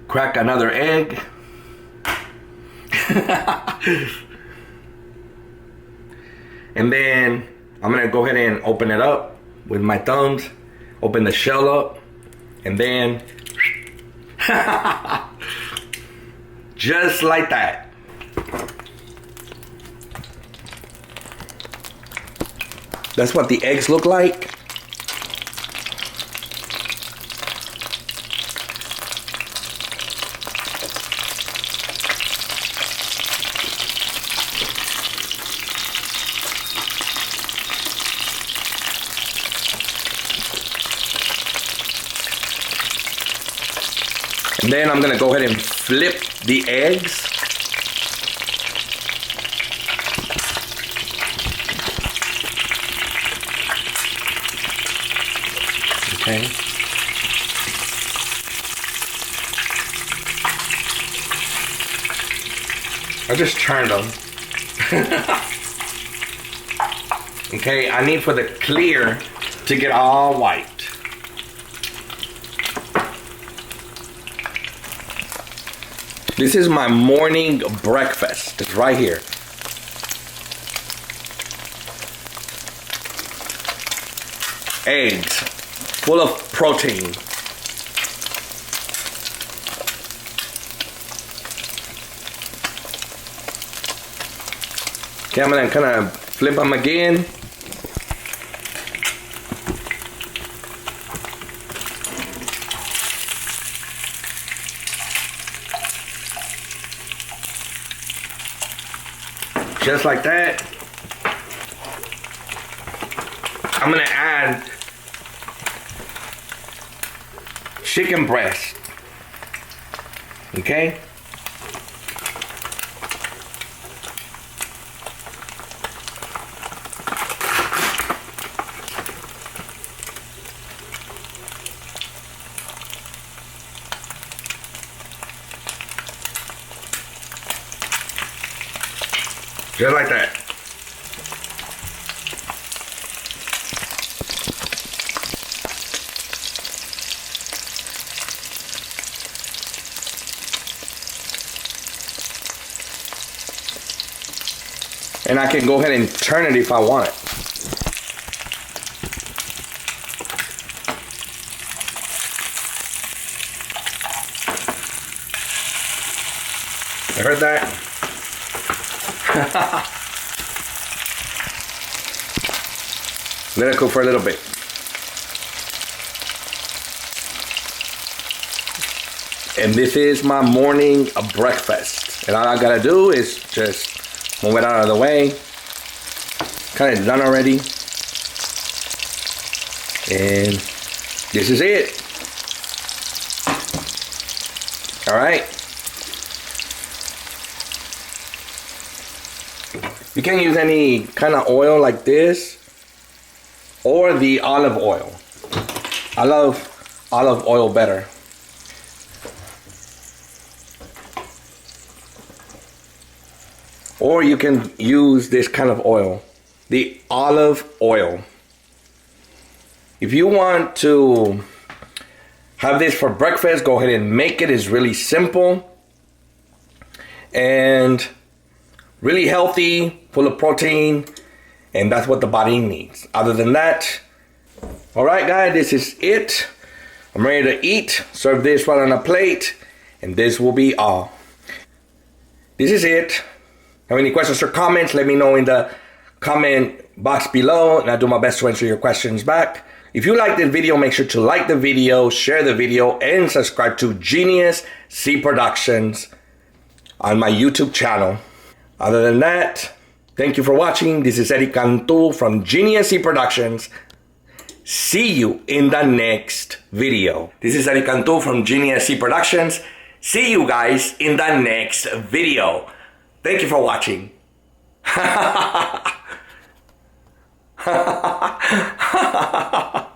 crack another egg. And then I'm gonna go ahead and open it up with my thumbs, open the shell up, and then just like that. That's what the eggs look like. And then I'm gonna go ahead and flip the eggs. Okay. I just turned them. Okay, I need for the clear to get all white. This is my morning breakfast. It's right here. Eggs, full of protein. Okay, I'm gonna kind of flip them again. Just like that. I'm gonna add chicken breast. Okay? Just like that. And I can go ahead and turn it if I want it. You heard that? Let it cook for a little bit. And this is my morning breakfast. And all I gotta do is just move it out of the way. Kind of done already. And this is it. All right. You can use any kind of oil like this or the olive oil. I love olive oil better. Or you can use this kind of oil, the olive oil. If you want to have this for breakfast, go ahead and make it. It's really simple and really healthy, full of protein, and that's what the body needs. Other than that, all right, guys, this is it. I'm ready to eat. Serve this right on a plate, and this will be all. This is it. Have any questions or comments? Let me know in the comment box below, and I'll do my best to answer your questions back. If you like this video, make sure to like the video, share the video, and subscribe to Genius C Productions on my YouTube channel. Other than that, thank you for watching. This is Eric Cantu from Genius C Productions. See you in the next video. This is Eric Cantu from Genius C Productions. See you guys in the next video. Thank you for watching. Ha ha ha ha ha ha ha ha ha.